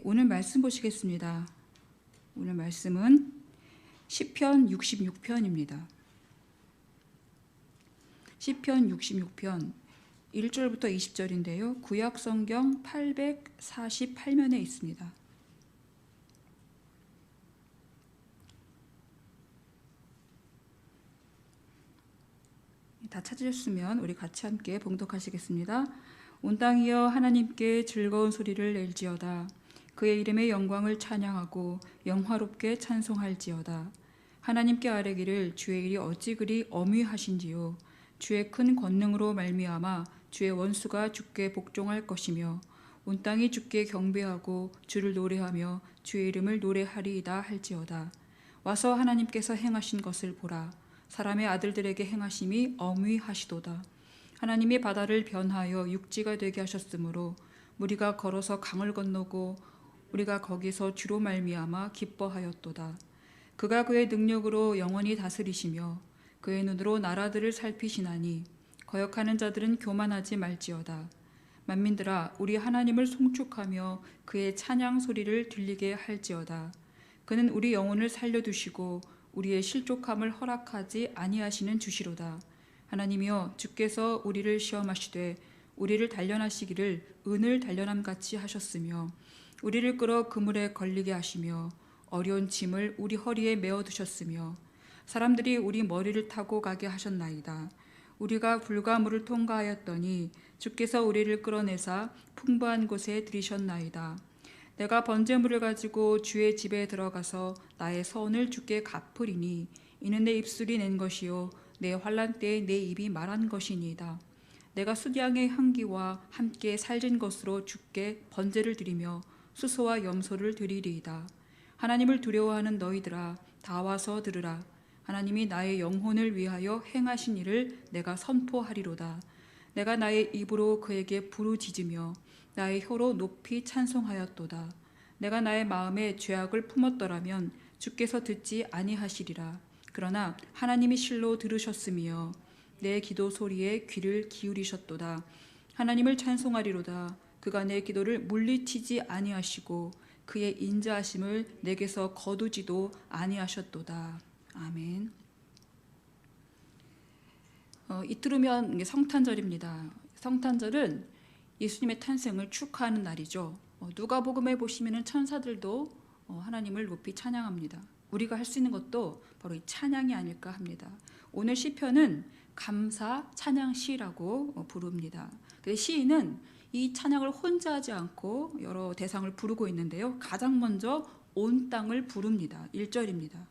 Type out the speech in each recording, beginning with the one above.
오늘 말씀 보시겠습니다. 오늘 말씀은 시편 66편입니다. 시편 66편 1절부터 20절인데요. 구약 성경 848면에 있습니다. 다 찾으셨으면 우리 같이 함께 봉독하시겠습니다. 온 땅이여 하나님께 즐거운 소리를 낼지어다. 그의 이름의 영광을 찬양하고 영화롭게 찬송할지어다. 하나님께 아뢰기를 주의 일이 어찌 그리 엄위하신지요. 주의 큰 권능으로 말미암아 주의 원수가 주께 복종할 것이며 온 땅이 주께 경배하고 주를 노래하며 주의 이름을 노래하리이다 할지어다. 와서 하나님께서 행하신 것을 보라. 사람의 아들들에게 행하심이 엄위하시도다. 하나님이 바다를 변하여 육지가 되게 하셨으므로 무리가 걸어서 강을 건너고 우리가 거기서 주로 말미암아 기뻐하였도다. 그가 그의 능력으로 영원히 다스리시며 그의 눈으로 나라들을 살피시나니 거역하는 자들은 교만하지 말지어다. 만민들아 우리 하나님을 송축하며 그의 찬양 소리를 들리게 할지어다. 그는 우리 영혼을 살려두시고 우리의 실족함을 허락하지 아니하시는 주시로다. 하나님이여 주께서 우리를 시험하시되 우리를 단련하시기를 은을 단련함같이 하셨으며 우리를 끌어 그물에 걸리게 하시며 어려운 짐을 우리 허리에 메어두셨으며 사람들이 우리 머리를 타고 가게 하셨나이다. 우리가 불가물을 통과하였더니 주께서 우리를 끌어내사 풍부한 곳에 들이셨나이다. 내가 번제물을 가지고 주의 집에 들어가서 나의 선을 주께 갚으리니 이는 내 입술이 낸 것이요 내 환난 때에 내 입이 말한 것이니이다. 내가 수량의 향기와 함께 살진 것으로 주께 번제를 드리며 수소와 염소를 드리리이다. 하나님을 두려워하는 너희들아 다 와서 들으라. 하나님이 나의 영혼을 위하여 행하신 일을 내가 선포하리로다. 내가 나의 입으로 그에게 부르짖으며 나의 혀로 높이 찬송하였도다. 내가 나의 마음에 죄악을 품었더라면 주께서 듣지 아니하시리라. 그러나 하나님이 실로 들으셨으며 내 기도 소리에 귀를 기울이셨도다. 하나님을 찬송하리로다. 그가 내 기도를 물리치지 아니하시고 그의 인자하심을 내게서 거두지도 아니하셨도다. 아멘. 이틀후면 성탄절입니다. 성탄절은 예수님의 탄생을 축하하는 날이죠. 누가복음에 보시면 천사들도 하나님을 높이 찬양합니다. 우리가 할 수 있는 것도 바로 이 찬양이 아닐까 합니다. 오늘 시편은 감사 찬양 시라고 부릅니다. 시인은 이 찬양을 혼자 하지 않고 여러 대상을 부르고 있는데요. 가장 먼저 온 땅을 부릅니다. 1절입니다.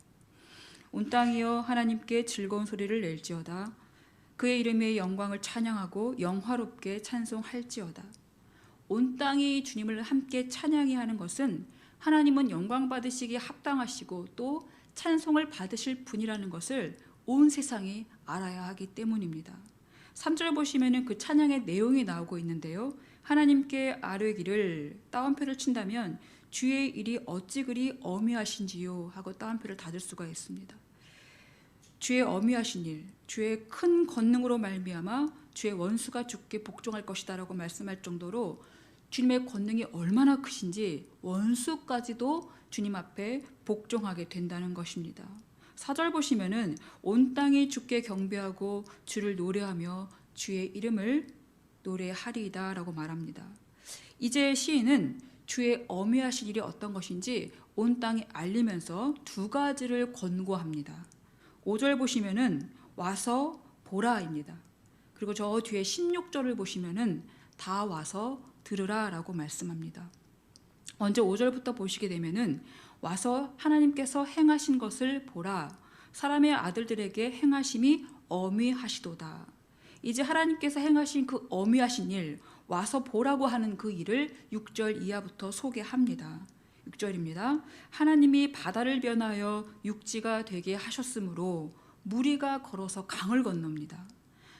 온 땅이여 하나님께 즐거운 소리를 낼지어다. 그의 이름의 영광을 찬양하고 영화롭게 찬송할지어다. 온 땅이 주님을 함께 찬양해야 하는 것은 하나님은 영광 받으시기에 합당하시고 또 찬송을 받으실 분이라는 것을 온 세상이 알아야 하기 때문입니다. 3절 보시면 그 찬양의 내용이 나오고 있는데요. 하나님께 아뢰기를 따옴표를 친다면 주의 일이 어찌 그리 엄위하신지요 하고 따옴표를 닫을 수가 있습니다. 주의 엄위하신 일, 주의 큰 권능으로 말미암아 주의 원수가 주께 복종할 것이다 라고 말씀할 정도로 주님의 권능이 얼마나 크신지 원수까지도 주님 앞에 복종하게 된다는 것입니다. 4절 보시면은 온 땅이 주께 경배하고 주를 노래하며 주의 이름을 노래하리이다 라고 말합니다. 이제 시인은 주의 엄위하신 일이 어떤 것인지 온 땅에 알리면서 두 가지를 권고합니다. 5절 보시면은 와서 보라입니다. 그리고 저 뒤에 16절을 보시면은 다 와서 들으라 라고 말씀합니다. 먼저 5절부터 보시게 되면은 와서 하나님께서 행하신 것을 보라. 사람의 아들들에게 행하심이 엄위하시도다. 이제 하나님께서 행하신 그 엄위하신 일, 와서 보라고 하는 그 일을 6절 이하부터 소개합니다. 6절입니다. 하나님이 바다를 변하여 육지가 되게 하셨으므로 무리가 걸어서 강을 건넙니다.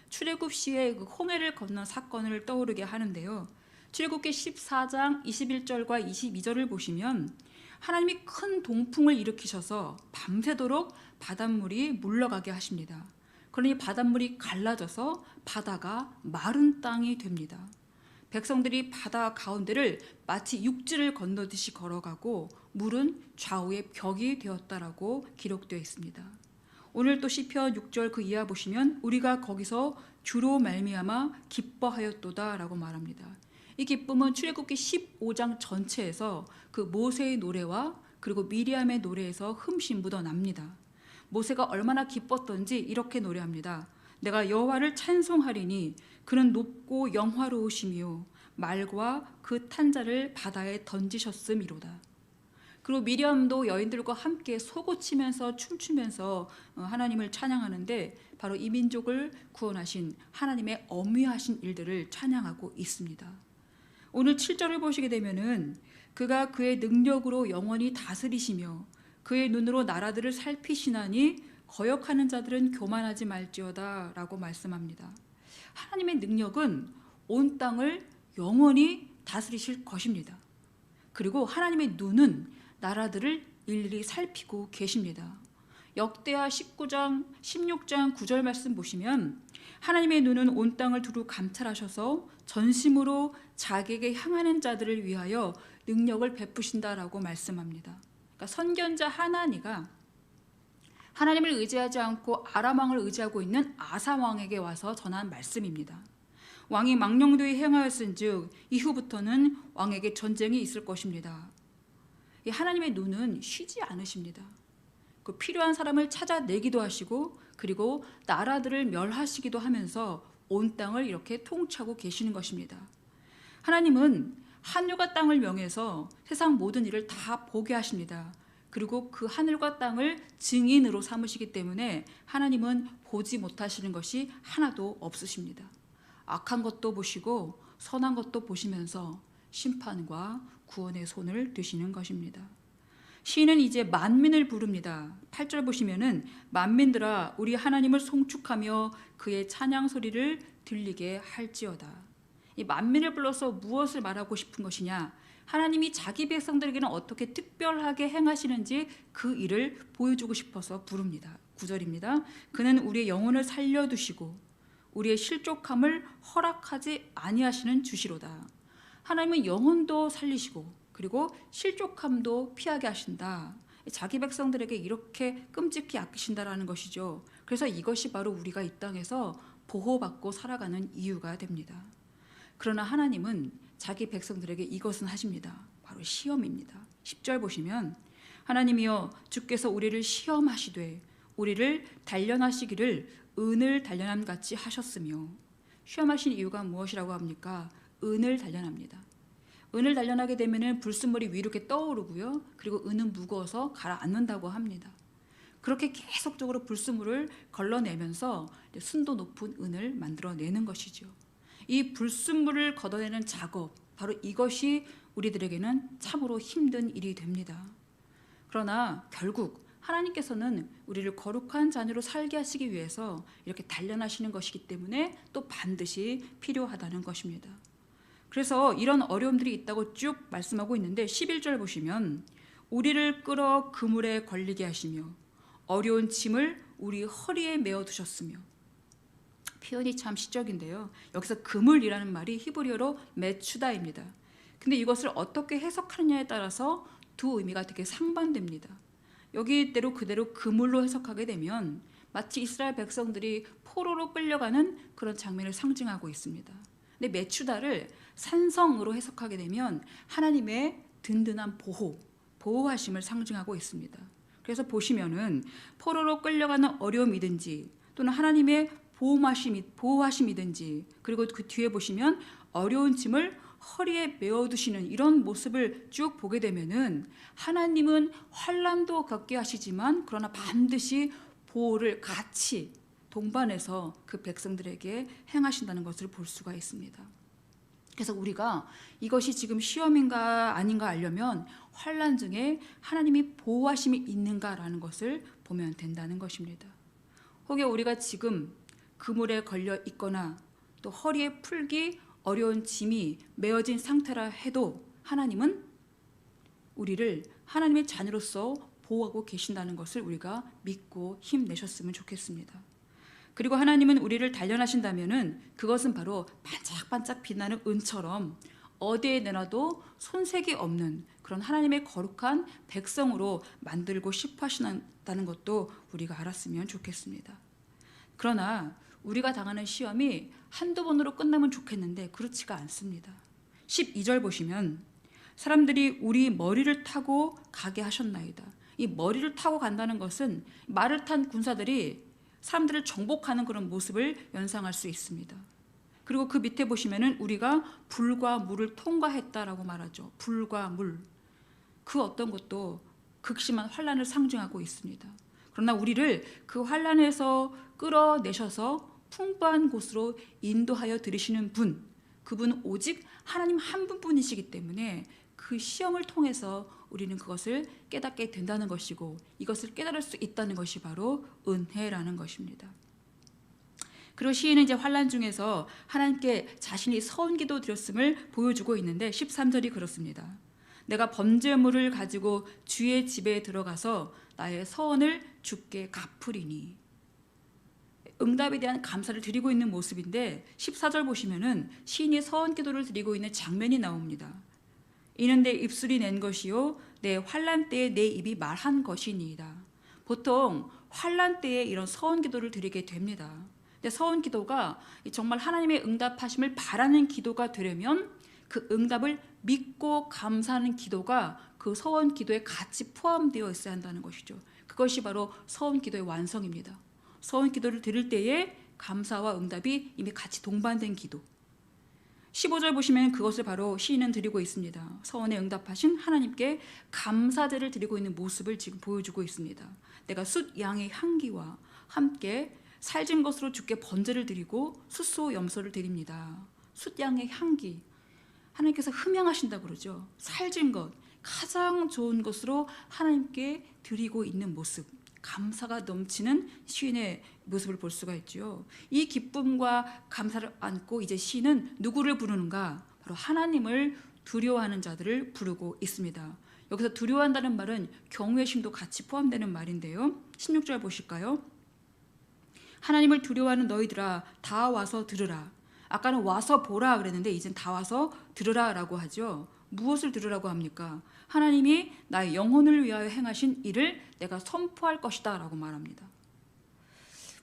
출애굽 시에 그 홍해를 건넌 사건을 떠오르게 하는데요. 출애굽기 14장 21절과 22절을 보시면 하나님이 큰 동풍을 일으키셔서 밤새도록 바닷물이 물러가게 하십니다. 그러니 바닷물이 갈라져서 바다가 마른 땅이 됩니다. 백성들이 바다 가운데를 마치 육지를 건너듯이 걸어가고 물은 좌우의 벽이 되었다라고 기록되어 있습니다. 오늘 또 시편 6절 그 이하 보시면 우리가 거기서 주로 말미암아 기뻐하였도다라고 말합니다. 이 기쁨은 출애굽기 15장 전체에서 그 모세의 노래와 그리고 미리암의 노래에서 흠씬 묻어납니다. 모세가 얼마나 기뻤던지 이렇게 노래합니다. 내가 여호와를 찬송하리니 그는 높고 영화로우시며 말과 그 탄자를 바다에 던지셨음이로다. 그리고 미리암도 여인들과 함께 소고치면서 춤추면서 하나님을 찬양하는데 바로 이 민족을 구원하신 하나님의 어미하신 일들을 찬양하고 있습니다. 오늘 7절을 보시게 되면은 그가 그의 능력으로 영원히 다스리시며 그의 눈으로 나라들을 살피시나니 거역하는 자들은 교만하지 말지어다 라고 말씀합니다. 하나님의 능력은 온 땅을 영원히 다스리실 것입니다. 그리고 하나님의 눈은 나라들을 일일이 살피고 계십니다. 역대하 19장 16장 9절 말씀 보시면 하나님의 눈은 온 땅을 두루 감찰하셔서 전심으로 자기에게 향하는 자들을 위하여 능력을 베푸신다라고 말씀합니다. 그러니까 선견자 하나니가 하나님을 의지하지 않고 아람 왕을 의지하고 있는 아사 왕에게 와서 전한 말씀입니다. 왕이 망령되이 행하였은즉 이후부터는 왕에게 전쟁이 있을 것입니다. 이 하나님의 눈은 쉬지 않으십니다. 그 필요한 사람을 찾아내기도 하시고 그리고 나라들을 멸하시기도 하면서 온 땅을 이렇게 통치하고 계시는 것입니다. 하나님은 하늘과 땅을 명해서 세상 모든 일을 다 보게 하십니다. 그리고 그 하늘과 땅을 증인으로 삼으시기 때문에 하나님은 보지 못하시는 것이 하나도 없으십니다. 악한 것도 보시고 선한 것도 보시면서 심판과 구원의 손을 드시는 것입니다. 시인은 이제 만민을 부릅니다. 8절 보시면은 만민들아 우리 하나님을 송축하며 그의 찬양 소리를 들리게 할지어다. 이 만민을 불러서 무엇을 말하고 싶은 것이냐? 하나님이 자기 백성들에게는 어떻게 특별하게 행하시는지 그 일을 보여주고 싶어서 부릅니다. 9절입니다. 그는 우리의 영혼을 살려두시고 우리의 실족함을 허락하지 아니하시는 주시로다. 하나님은 영혼도 살리시고 그리고 실족함도 피하게 하신다. 자기 백성들에게 이렇게 끔찍히 아끼신다라는 것이죠. 그래서 이것이 바로 우리가 이 땅에서 보호받고 살아가는 이유가 됩니다. 그러나 하나님은 자기 백성들에게 이것은 하십니다. 바로 시험입니다. 10절 보시면 하나님이여 주께서 우리를 시험하시되 우리를 단련하시기를 은을 단련함 같이 하셨으며 시험하신 이유가 무엇이라고 합니까? 은을 단련합니다. 은을 단련하게 되면 불순물이 위로 이렇게 떠오르고요. 그리고 은은 무거워서 가라앉는다고 합니다. 그렇게 계속적으로 불순물을 걸러내면서 순도 높은 은을 만들어내는 것이죠. 이 불순물을 걷어내는 작업, 바로 이것이 우리들에게는 참으로 힘든 일이 됩니다. 그러나 결국 하나님께서는 우리를 거룩한 자녀로 살게 하시기 위해서 이렇게 단련하시는 것이기 때문에 또 반드시 필요하다는 것입니다. 그래서 이런 어려움들이 있다고 쭉 말씀하고 있는데 11절 보시면 우리를 끌어 그물에 걸리게 하시며 어려운 짐을 우리 허리에 메어 두셨으며, 표현이 참 시적인데요. 여기서 그물이라는 말이 히브리어로 메추다입니다. 근데 이것을 어떻게 해석하느냐에 따라서 두 의미가 되게 상반됩니다. 여기대로 그대로 그물로 해석하게 되면 마치 이스라엘 백성들이 포로로 끌려가는 그런 장면을 상징하고 있습니다. 근데 메추다를 산성으로 해석하게 되면 하나님의 든든한 보호하심을 상징하고 있습니다. 그래서 보시면은 포로로 끌려가는 어려움이든지 또는 하나님의 보호하심이든지, 그리고 그 뒤에 보시면 어려운 짐을 허리에 메어두시는 이런 모습을 쭉 보게 되면은 하나님은 환난도 겪게 하시지만 그러나 반드시 보호를 같이 동반해서 그 백성들에게 행하신다는 것을 볼 수가 있습니다. 그래서 우리가 이것이 지금 시험인가 아닌가 알려면 환난 중에 하나님이 보호하심이 있는가라는 것을 보면 된다는 것입니다. 혹여 우리가 지금 그물에 걸려 있거나 또 허리에 풀기 어려운 짐이 메어진 상태라 해도 하나님은 우리를 하나님의 자녀로서 보호하고 계신다는 것을 우리가 믿고 힘내셨으면 좋겠습니다. 그리고 하나님은 우리를 단련하신다면은 그것은 바로 반짝반짝 빛나는 은처럼 어디에 내놔도 손색이 없는 그런 하나님의 거룩한 백성으로 만들고 싶어 하신다는 것도 우리가 알았으면 좋겠습니다. 그러나 우리가 당하는 시험이 한두 번으로 끝나면 좋겠는데 그렇지가 않습니다. 12절 보시면 사람들이 우리 머리를 타고 가게 하셨나이다. 이 머리를 타고 간다는 것은 말을 탄 군사들이 사람들을 정복하는 그런 모습을 연상할 수 있습니다. 그리고 그 밑에 보시면은 우리가 불과 물을 통과했다라고 말하죠. 불과 물. 그 어떤 것도 극심한 환난을 상징하고 있습니다. 그러나 우리를 그 환난에서 끌어내셔서 풍부한 곳으로 인도하여 들이시는 분, 그분은 오직 하나님 한 분뿐이시기 때문에 그 시험을 통해서 우리는 그것을 깨닫게 된다는 것이고 이것을 깨달을 수 있다는 것이 바로 은혜라는 것입니다. 그리고 시인은 이제 환난 중에서 하나님께 자신이 서은기도 드렸음을 보여주고 있는데 13절이 그렇습니다. 내가 범죄물을 가지고 주의 집에 들어가서 나의 서원을 주께 갚으리니. 응답에 대한 감사를 드리고 있는 모습인데 14절 보시면은 시인이 서원기도를 드리고 있는 장면이 나옵니다. 이는 내 입술이 낸 것이요 내 환난 때에 내 입이 말한 것이니이다. 보통 환난 때에 이런 서원기도를 드리게 됩니다. 근데 서원기도가 정말 하나님의 응답하심을 바라는 기도가 되려면 그 응답을 믿고 감사하는 기도가 그 서원기도에 같이 포함되어 있어야 한다는 것이죠. 그것이 바로 서원기도의 완성입니다. 서원기도를 드릴 때에 감사와 응답이 이미 같이 동반된 기도. 15절 보시면 그것을 바로 시인은 드리고 있습니다. 서원에 응답하신 하나님께 감사제를 드리고 있는 모습을 지금 보여주고 있습니다. 내가 숫 양의 향기와 함께 살진 것으로 주께 번제를 드리고 숫소 염소를 드립니다. 숫 양의 향기, 하나님께서 흠양하신다 그러죠. 살진 것, 가장 좋은 것으로 하나님께 드리고 있는 모습, 감사가 넘치는 시인의 모습을 볼 수가 있죠. 이 기쁨과 감사를 안고 이제 시인은 누구를 부르는가? 바로 하나님을 두려워하는 자들을 부르고 있습니다. 여기서 두려워한다는 말은 경외의 심도 같이 포함되는 말인데요. 16절 보실까요? 하나님을 두려워하는 너희들아 다 와서 들으라. 아까는 와서 보라 그랬는데 이젠 다 와서 들으라 라고 하죠. 무엇을 들으라고 합니까? 하나님이 나의 영혼을 위하여 행하신 일을 내가 선포할 것이다 라고 말합니다.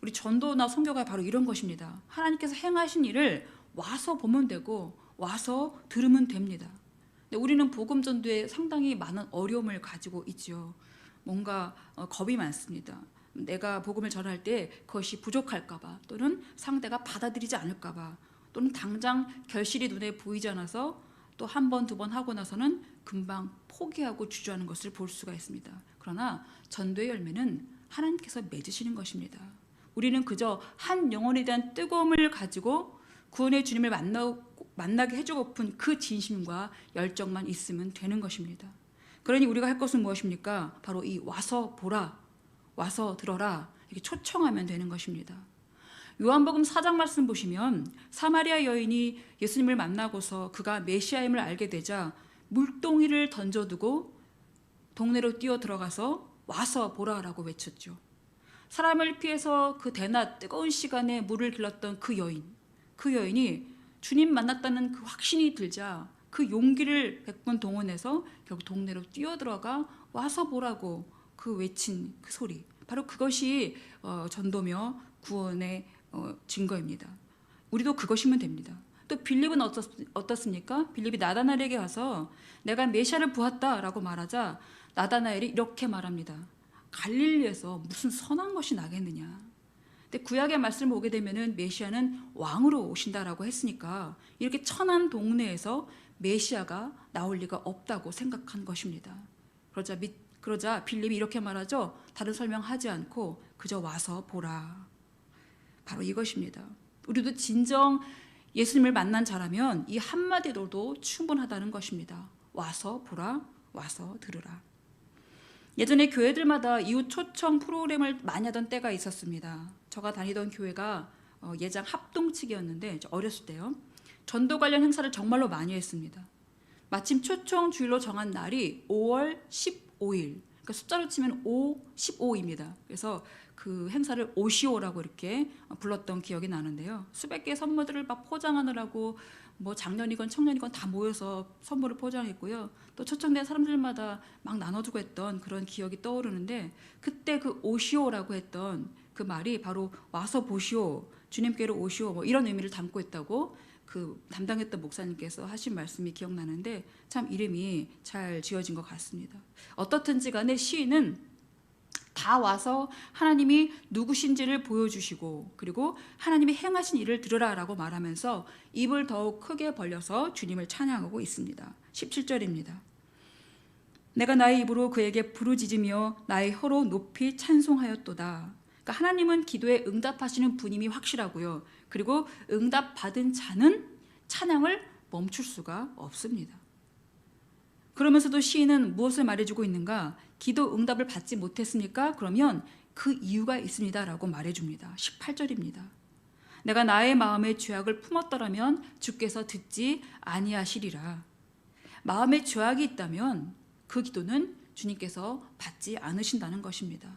우리 전도나 선교가 바로 이런 것입니다. 하나님께서 행하신 일을 와서 보면 되고 와서 들으면 됩니다. 근데 우리는 복음 전도에 상당히 많은 어려움을 가지고 있죠. 뭔가 겁이 많습니다. 내가 복음을 전할 때 그것이 부족할까 봐, 또는 상대가 받아들이지 않을까 봐, 또는 당장 결실이 눈에 보이지 않아서 또 한 번, 두 번 하고 나서는 금방 포기하고 주저하는 것을 볼 수가 있습니다. 그러나 전도의 열매는 하나님께서 맺으시는 것입니다. 우리는 그저 한 영혼에 대한 뜨거움을 가지고 구원의 주님을 만나게 해주고픈 그 진심과 열정만 있으면 되는 것입니다. 그러니 우리가 할 것은 무엇입니까? 바로 이 와서 보라, 와서 들어라 이렇게 초청하면 되는 것입니다. 요한복음 4장 말씀 보시면 사마리아 여인이 예수님을 만나고서 그가 메시아임을 알게 되자 물동이를 던져두고 동네로 뛰어 들어가서 와서 보라라고 외쳤죠. 사람을 피해서 그 대낮 뜨거운 시간에 물을 길렀던 그 여인이 주님 만났다는 그 확신이 들자 그 용기를 100번 동원해서 결국 동네로 뛰어 들어가 와서 보라고 그 외친 그 소리, 바로 그것이 전도며 구원의 증거입니다. 우리도 그것이면 됩니다. 또 빌립은 어떻습니까? 빌립이 나다나엘에게 가서 내가 메시아를 보았다라고 말하자 나다나엘이 이렇게 말합니다. 갈릴리에서 무슨 선한 것이 나겠느냐. 근데 구약의 말씀을 보게 되면은 메시아는 왕으로 오신다라고 했으니까 이렇게 천한 동네에서 메시아가 나올 리가 없다고 생각한 것입니다. 그러자 빌립이 이렇게 말하죠. 다른 설명하지 않고 그저 와서 보라. 바로 이것입니다. 우리도 진정 예수님을 만난 자라면 이 한마디로도 충분하다는 것입니다. 와서 보라, 와서 들으라. 예전에 교회들마다 이웃 초청 프로그램을 많이 하던 때가 있었습니다. 제가 다니던 교회가 예장 합동측이었는데 어렸을 때요. 전도 관련 행사를 정말로 많이 했습니다. 마침 초청 주일로 정한 날이 5월 15일, 그러니까 숫자로 치면 5, 15입니다. 그래서 그 행사를 오시오라고 이렇게 불렀던 기억이 나는데요. 수백 개의 선물들을 막 포장하느라고 뭐 작년이건 청년이건 다 모여서 선물을 포장했고요. 또 초청된 사람들마다 막 나눠주고 했던 그런 기억이 떠오르는데, 그때 그 오시오라고 했던 그 말이 바로 와서 보시오, 주님께로 오시오, 뭐 이런 의미를 담고 있다고 그 담당했던 목사님께서 하신 말씀이 기억나는데, 참 이름이 잘 지어진 것 같습니다. 어떻든지 간에 시인은 다 와서 하나님이 누구신지를 보여주시고, 그리고 하나님이 행하신 일을 들으라라고 말하면서 입을 더욱 크게 벌려서 주님을 찬양하고 있습니다. 17절입니다. 내가 나의 입으로 그에게 부르짖으며 나의 혀로 높이 찬송하였도다. 그러니까 하나님은 기도에 응답하시는 분임이 확실하고요. 그리고 응답받은 자는 찬양을 멈출 수가 없습니다. 그러면서도 시인은 무엇을 말해주고 있는가? 기도 응답을 받지 못했습니까? 그러면 그 이유가 있습니다 라고 말해줍니다. 18절입니다. 내가 나의 마음의 죄악을 품었더라면 주께서 듣지 아니하시리라. 마음의 죄악이 있다면 그 기도는 주님께서 받지 않으신다는 것입니다.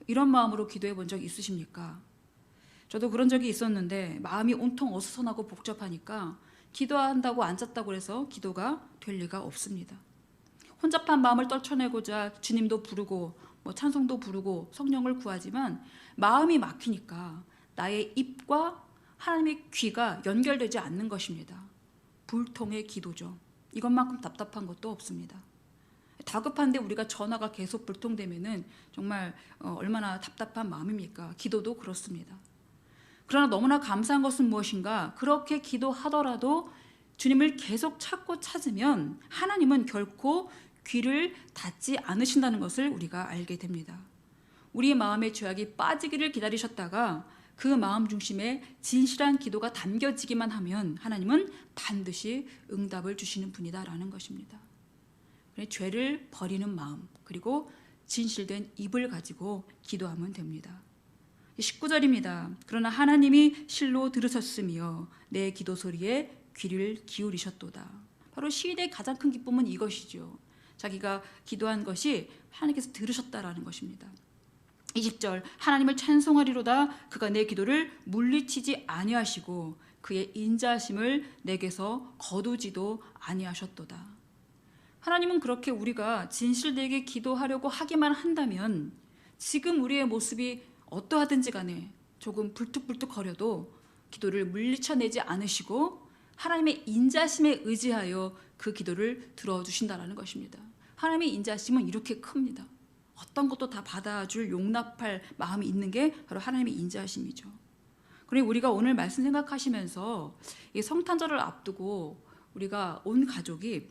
이런 마음으로 기도해 본 적 있으십니까? 저도 그런 적이 있었는데 마음이 온통 어수선하고 복잡하니까 기도한다고 앉았다고 해서 기도가 될 리가 없습니다. 혼잡한 마음을 떨쳐내고자 주님도 부르고 뭐 찬송도 부르고 성령을 구하지만 마음이 막히니까 나의 입과 하나님의 귀가 연결되지 않는 것입니다. 불통의 기도죠. 이것만큼 답답한 것도 없습니다. 다급한데 우리가 전화가 계속 불통되면은 정말 얼마나 답답한 마음입니까? 기도도 그렇습니다. 그러나 너무나 감사한 것은 무엇인가? 그렇게 기도하더라도 주님을 계속 찾고 찾으면 하나님은 결코 귀를 닫지 않으신다는 것을 우리가 알게 됩니다. 우리의 마음의 죄악이 빠지기를 기다리셨다가 그 마음 중심에 진실한 기도가 담겨지기만 하면 하나님은 반드시 응답을 주시는 분이다라는 것입니다. 죄를 버리는 마음, 그리고 진실된 입을 가지고 기도하면 됩니다. 19절입니다. 그러나 하나님이 실로 들으셨으며 내 기도 소리에 귀를 기울이셨도다. 바로 시인의 가장 큰 기쁨은 이것이죠. 자기가 기도한 것이 하나님께서 들으셨다라는 것입니다. 20절 하나님을 찬송하리로다. 그가 내 기도를 물리치지 아니하시고 그의 인자하심을 내게서 거두지도 아니하셨도다. 하나님은 그렇게 우리가 진실되게 기도하려고 하기만 한다면 지금 우리의 모습이 어떠하든지 간에 조금 불뚝불뚝거려도 기도를 물리쳐내지 않으시고 하나님의 인자심에 의지하여 그 기도를 들어주신다는 것입니다. 하나님의 인자심은 이렇게 큽니다. 어떤 것도 다 받아줄 용납할 마음이 있는 게 바로 하나님의 인자심이죠. 그리고 우리가 오늘 말씀 생각하시면서 이 성탄절을 앞두고 우리가 온 가족이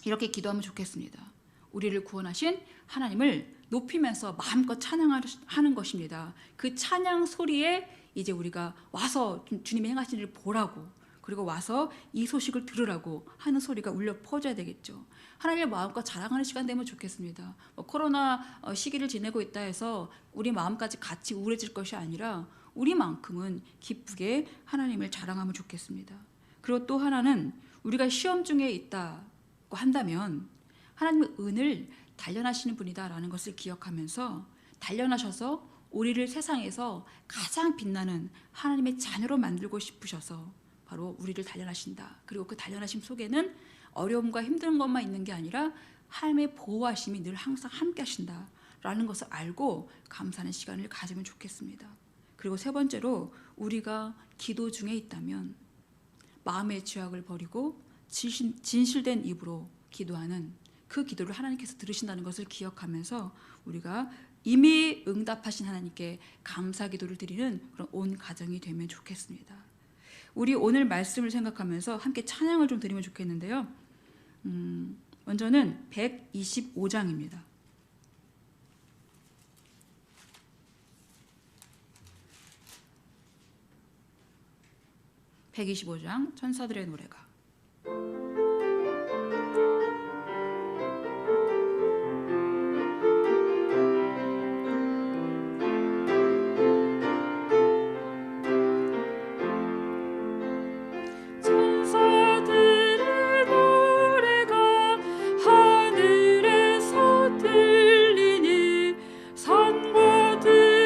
이렇게 기도하면 좋겠습니다. 우리를 구원하신 하나님을 높이면서 마음껏 찬양하는 것입니다. 그 찬양 소리에 이제 우리가 와서 주님의 행하신 일을 보라고, 그리고 와서 이 소식을 들으라고 하는 소리가 울려 퍼져야 되겠죠. 하나님의 마음껏 자랑하는 시간 되면 좋겠습니다. 코로나 시기를 지내고 있다 해서 우리 마음까지 같이 우울해질 것이 아니라 우리만큼은 기쁘게 하나님을 자랑하면 좋겠습니다. 그리고 또 하나는 우리가 시험 중에 있다고 한다면 하나님의 은을 단련하시는 분이다라는 것을 기억하면서 단련하셔서 우리를 세상에서 가장 빛나는 하나님의 자녀로 만들고 싶으셔서 바로 우리를 단련하신다. 그리고 그 단련하심 속에는 어려움과 힘든 것만 있는 게 아니라 하나님의 보호하심이 늘 항상 함께 하신다라는 것을 알고 감사하는 시간을 가지면 좋겠습니다. 그리고 세 번째로 우리가 기도 중에 있다면 마음의 죄악을 버리고 진실된 입으로 기도하는 그 기도를 하나님께서 들으신다는 것을 기억하면서 우리가 이미 응답하신 하나님께 감사 기도를 드리는 그런 온 가정이 되면 좋겠습니다. 우리 오늘 말씀을 생각하면서 함께 찬양을 좀 드리면 좋겠는데요. 먼저는 125장입니다. 125장 천사들의 노래가 하늘에서 들리니 산과 들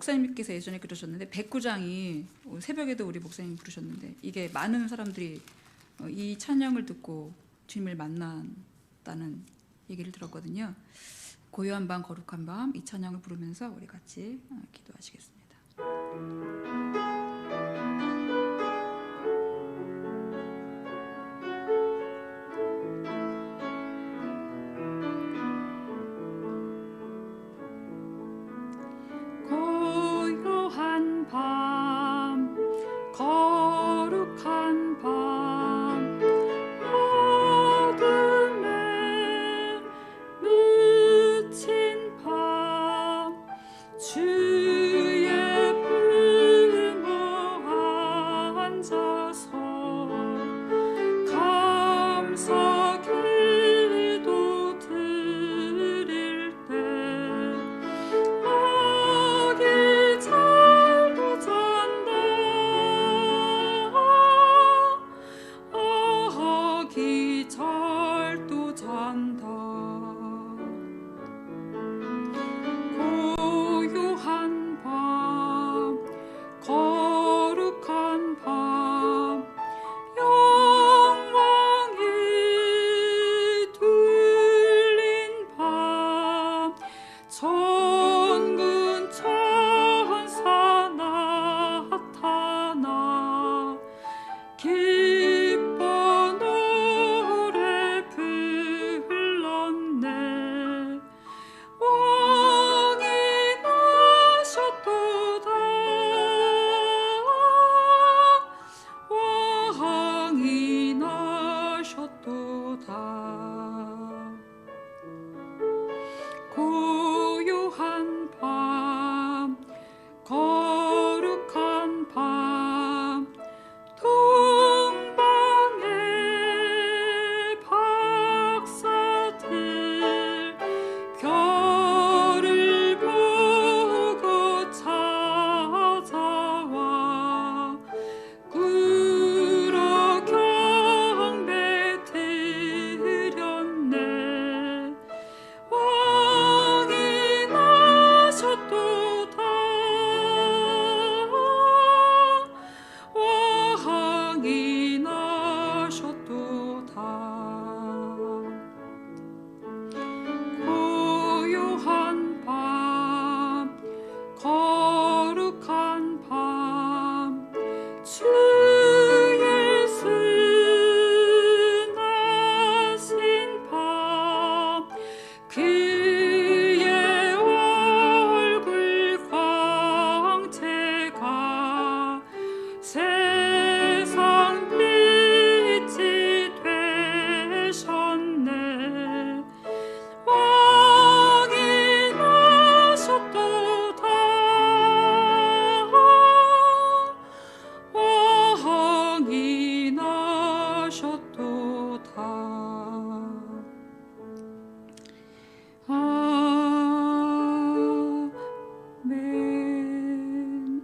목사님께서 예전에 그러셨는데 백구장이 새벽에도 우리 목사님 부르셨는데 이게 많은 사람들이 이 찬양을 듣고 주님을 만났다는 얘기를 들었거든요. 고요한 밤 거룩한 밤 이 찬양을 부르면서 우리 같이 기도하시겠습니다. 고요한 밤 거룩한 밤 어둠에 묻힌 밤 주의 품어 앉아서 감사 기도 드릴 때 아기 잘도 잔다 아기 잘도 잔다 고요한 밤 거룩한 밤 영광이 둘린 밤 천군 천사 나타나 기뻐 노래 불렀네 왕이 나셨도다 왕이 나셨도다 고요한 밤 거룩한 밤 동방의 박사들 별을 보고 찾아와 꿇어 경배 드렸네 왕이 나셨도다 왕이 나셨도다 고요한 밤 거룩한 밤 주 예수 나신 밤 그의 얼굴 광채가 세상 빛이 되셨네 왕이 나셨도다 왕이 나셨도다 아멘.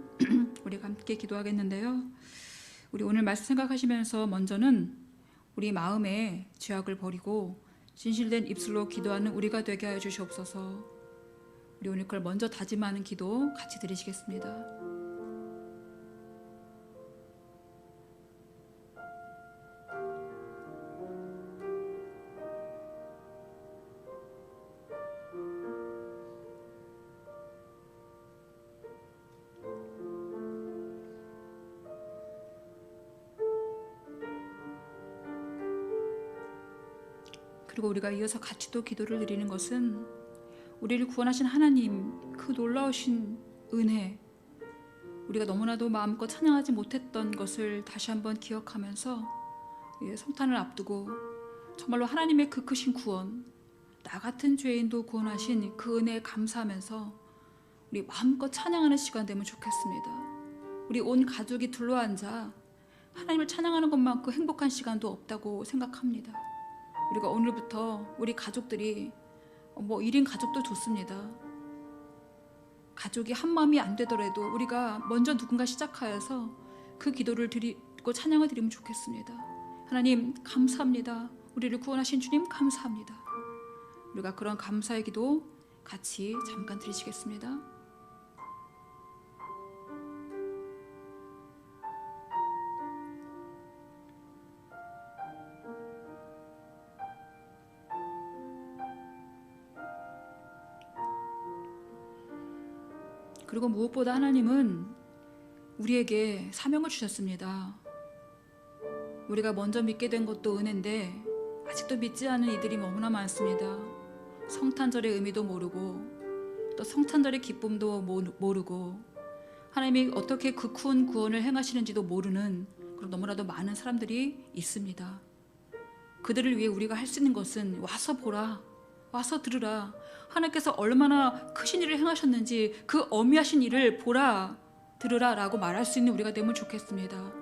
우리가 함께 기도하겠는데요. 우리 오늘 말씀 생각하시면서 먼저는 우리 마음에 죄악을 버리고 진실된 입술로 기도하는 우리가 되게 하여 주시옵소서. 우리 오늘 그걸 먼저 다짐하는 기도 같이 드리시겠습니다. 그리고 우리가 이어서 같이 또 기도를 드리는 것은 우리를 구원하신 하나님 그 놀라우신 은혜, 우리가 너무나도 마음껏 찬양하지 못했던 것을 다시 한번 기억하면서 성탄을 앞두고 정말로 하나님의 그 크신 구원, 나 같은 죄인도 구원하신 그 은혜에 감사하면서 우리 마음껏 찬양하는 시간 되면 좋겠습니다. 우리 온 가족이 둘러앉아 하나님을 찬양하는 것만큼 행복한 시간도 없다고 생각합니다. 우리가 오늘부터 우리 가족들이 1인 가족도 좋습니다. 가족이 한 마음이 안 되더라도 우리가 먼저 누군가 시작하여서 그 기도를 드리고 찬양을 드리면 좋겠습니다. 하나님 감사합니다. 우리를 구원하신 주님 감사합니다. 우리가 그런 감사의 기도 같이 잠깐 드리시겠습니다. 그리고 무엇보다 하나님은 우리에게 사명을 주셨습니다. 우리가 먼저 믿게 된 것도 은혜인데 아직도 믿지 않은 이들이 너무나 많습니다. 성탄절의 의미도 모르고 또 성탄절의 기쁨도 모르고 하나님이 어떻게 그 큰 구원을 행하시는지도 모르는 그런 너무나도 많은 사람들이 있습니다. 그들을 위해 우리가 할 수 있는 것은 와서 보라, 와서 들으라, 하나님께서 얼마나 크신 일을 행하셨는지 그 어미하신 일을 보라, 들으라 라고 말할 수 있는 우리가 되면 좋겠습니다.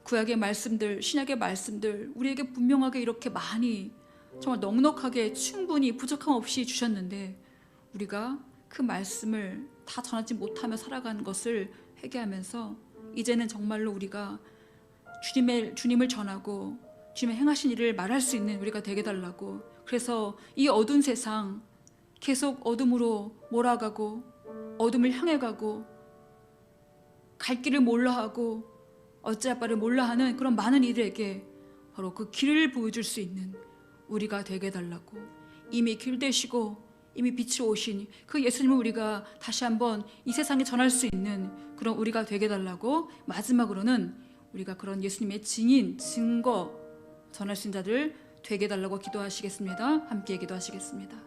구약의 말씀들, 신약의 말씀들 우리에게 분명하게 이렇게 많이 정말 넉넉하게 충분히 부족함 없이 주셨는데 우리가 그 말씀을 다 전하지 못하며 살아가는 것을 회개하면서 이제는 정말로 우리가 주님을 전하고 주님의 행하신 일을 말할 수 있는 우리가 되게 달라고. 그래서 이 어두운 세상 계속 어둠으로 몰아가고 어둠을 향해 가고 갈 길을 몰라 하고 어찌할 바를 몰라 하는 그런 많은 이들에게 바로 그 길을 보여줄 수 있는 우리가 되게 달라고. 이미 길 되시고 이미 빛이 오신 그 예수님을 우리가 다시 한번 이 세상에 전할 수 있는 그런 우리가 되게 달라고. 마지막으로는 우리가 그런 예수님의 증인, 증거 전할 수 있는 자들 되게 달라고 기도하시겠습니다. 함께 기도하시겠습니다.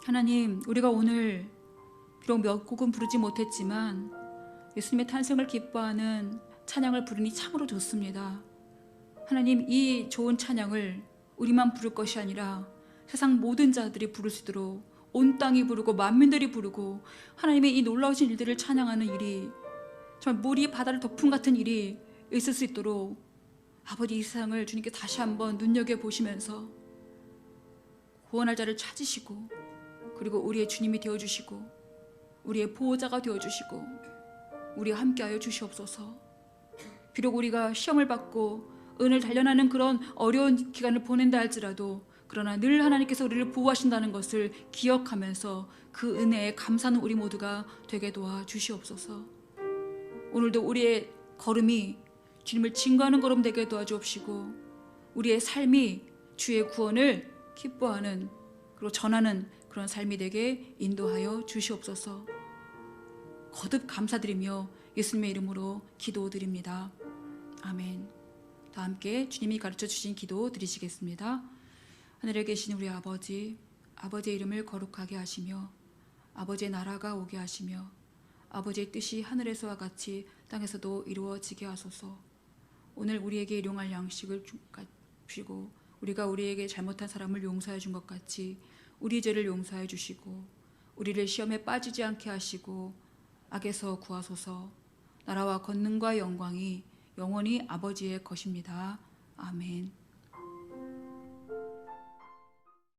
하나님, 우리가 오늘 비록 몇 곡은 부르지 못했지만 예수님의 탄생을 기뻐하는 찬양을 부르니 참으로 좋습니다. 하나님, 이 좋은 찬양을 우리만 부를 것이 아니라 세상 모든 자들이 부를 수 있도록 온 땅이 부르고 만민들이 부르고 하나님의 이 놀라우신 일들을 찬양하는 일이 정말 물이 바다를 덮음 같은 일이 있을 수 있도록 아버지 이 세상을 주님께 다시 한번 눈여겨보시면서 구원할 자를 찾으시고 그리고 우리의 주님이 되어주시고 우리의 보호자가 되어주시고 우리와 함께하여 주시옵소서. 비록 우리가 시험을 받고 은을 단련하는 그런 어려운 기간을 보낸다 할지라도 그러나 늘 하나님께서 우리를 보호하신다는 것을 기억하면서 그 은혜에 감사하는 우리 모두가 되게 도와주시옵소서. 오늘도 우리의 걸음이 주님을 증거하는 걸음 되게 도와주옵시고 우리의 삶이 주의 구원을 기뻐하는 그리고 전하는 그런 삶이 되게 인도하여 주시옵소서. 거듭 감사드리며 예수님의 이름으로 기도드립니다. 아멘. 다 함께 주님이 가르쳐 주신 기도 드리시겠습니다. 하늘에 계신 우리 아버지, 아버지의 이름을 거룩하게 하시며 아버지의 나라가 오게 하시며 아버지의 뜻이 하늘에서와 같이 땅에서도 이루어지게 하소서. 오늘 우리에게 일용할 양식을 주시고 우리가 우리에게 잘못한 사람을 용서해 준 것 같이 우리 죄를 용서해 주시고 우리를 시험에 빠지지 않게 하시고 악에서 구하소서. 나라와 권능과 영광이 영원히 아버지의 것입니다. 아멘.